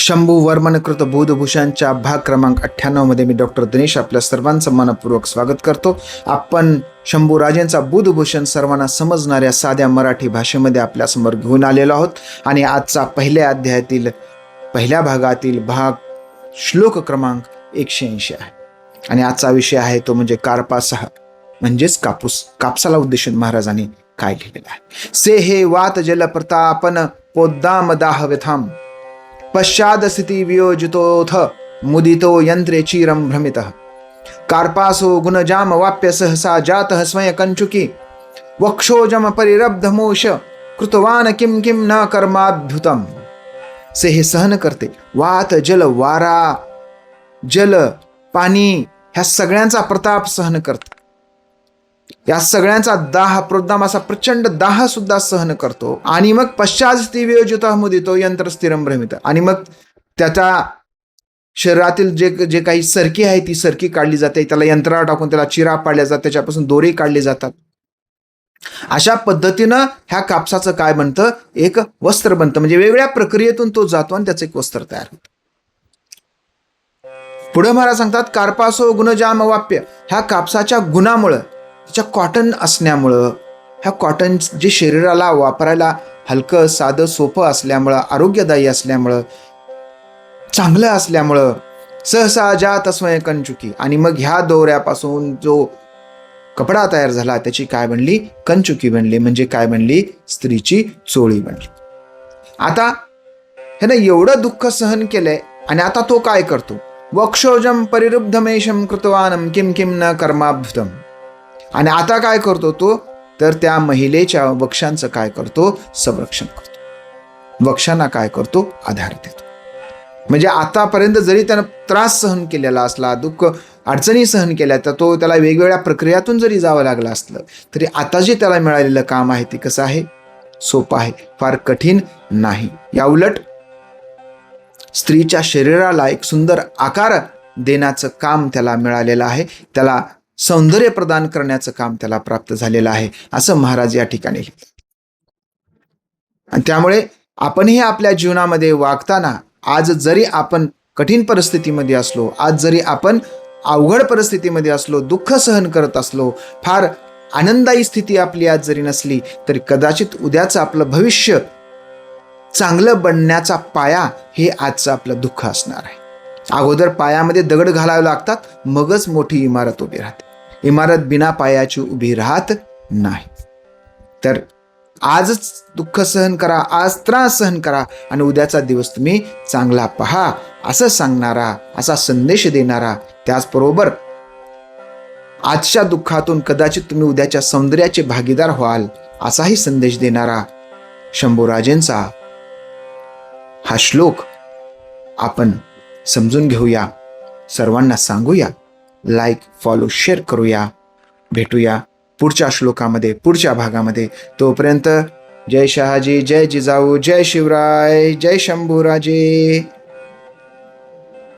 शंभू वर्मनकृत बुधभूषणच्या भाग क्रमांक 98 मध्ये मी डॉक्टर दिनेश आपल्या सर्वांचं मनपूर्वक स्वागत करतो. आपण शंभूराजेंचा बुधभूषण सर्वांना समजणाऱ्या साध्या मराठी भाषेमध्ये आपल्यासमोर घेऊन आलेलो आहोत आणि आजचा पहिल्या अध्यायातील पहिल्या भागातील भाग श्लोक क्रमांक 180 आहे आणि आजचा विषय आहे तो म्हणजे कार्पासह म्हणजेच कापूस. कापसाला उद्देशून महाराजांनी काय लिहिलेलं आहे. से हे वात जल प्रतापन पोद्दाम दाह व्यथाम पश्चाद स्थिती वियोजितोथ मुदितो यंत्रे चीरम भ्रमितः कार्पासो गुणजाम वाप्य सहसा जातः स्वयं कंचुकी वक्षोजम परिरब्धमोष कृतवान किम किम न कर्माभ्युतम. से हे सहन करते वात जल वारा जल पाणी ह्या सगळ्यांचा प्रताप सहन करते. या सगळ्यांचा दाह प्रोद्दाम असा प्रचंड दाह सुद्धा सहन करतो आणि मग पश्चात स्थिती वियोजितः मुदितो यंत्र स्थिरम भ्रमित आणि मग त्याच्या शरीरातील जे काही सरकी आहे ती सरकी काढली जाते, त्याला यंत्रावर टाकून त्याला चिरा पाडल्या जातात, त्याच्यापासून दोरे काढले जातात. अशा पद्धतीनं ह्या कापसाचं काय बनतं, एक वस्त्र बनतं. म्हणजे वेगवेगळ्या प्रक्रियेतून तो जातो आणि त्याचं एक वस्त्र तयार होतं. पुढे महाराज सांगतात कार्पासो गुणजाम वाप्य, ह्या कापसाच्या गुणामुळं त्याच्या कॉटन असण्यामुळं, ह्या कॉटन जे शरीराला वापरायला हलकं साधं सोपं असल्यामुळं, आरोग्यदायी असल्यामुळं, चांगलं असल्यामुळं सहसा जात स्वयं कंचुकी आणि मग ह्या दोऱ्यापासून जो कपडा तयार झाला त्याची काय बनली, कंचुकी बनली. म्हणजे काय बनली, स्त्रीची चोळी बनली. आता ह्यानं एवढं दुःख सहन केलंय आणि आता तो काय करतो, वक्षोजम परिरुब्धमेशम कृतवानम किम किम न कर्माभ्युतम. आणि आता काय करतो तो, तर त्या महिलेच्या वक्षांचं काय करतो, संरक्षण करतो. वक्षांना काय करतो, आधार देतो. म्हणजे आतापर्यंत जरी त्यानं त्रास सहन केलेला असला, दुःख अडचणी सहन केल्या, तर तो त्याला वेगवेगळ्या प्रक्रियातून जरी जावं लागलं असलं तरी आता जे त्याला मिळालेलं काम आहे ते कसं आहे, सोपं आहे, फार कठीण नाही. या उलट स्त्रीच्या शरीराला एक सुंदर आकार देण्याचं काम त्याला मिळालेलं आहे, त्याला सौंदर्य प्रदान करण्याचं काम त्याला प्राप्त झालेलं आहे, असं महाराज या ठिकाणी लिहितात. आणि त्यामुळे आपणही आपल्या जीवनामध्ये वागताना आज जरी आपण कठीण परिस्थितीमध्ये असलो, आज जरी आपण अवघड परिस्थितीमध्ये असलो, दुःख सहन करत असलो, फार आनंदायी स्थिती आपली आज जरी नसली तरी कदाचित उद्याचं आपलं भविष्य चांगलं बनण्याचा पाया हे आजचं आपलं दुःख असणार आहे. अगोदर पायामध्ये दगड घालावे लागतात, मगच मोठी इमारत उभी राहते. इमारत बिना पायाची उभी राहत नाही. तर आजच दुःख सहन करा, आज त्रास सहन करा आणि उद्याचा दिवस तुम्ही चांगला पहा, असं सांगणारा, असा संदेश देणारा, त्याचबरोबर आजच्या दुःखातून कदाचित तुम्ही उद्याच्या सौंदर्याचे भागीदार व्हाल असाही संदेश देणारा शंभूराजेंचा हा श्लोक आपण समजून घेऊया, सर्वांना सांगूया, लाईक फॉलो शेअर करूया. भेटूया पुढच्या श्लोकामध्ये, पुढच्या भागामध्ये. तोपर्यंत जय शहाजी, जय जिजाऊ, जय शिवराय, जय शंभूराजे.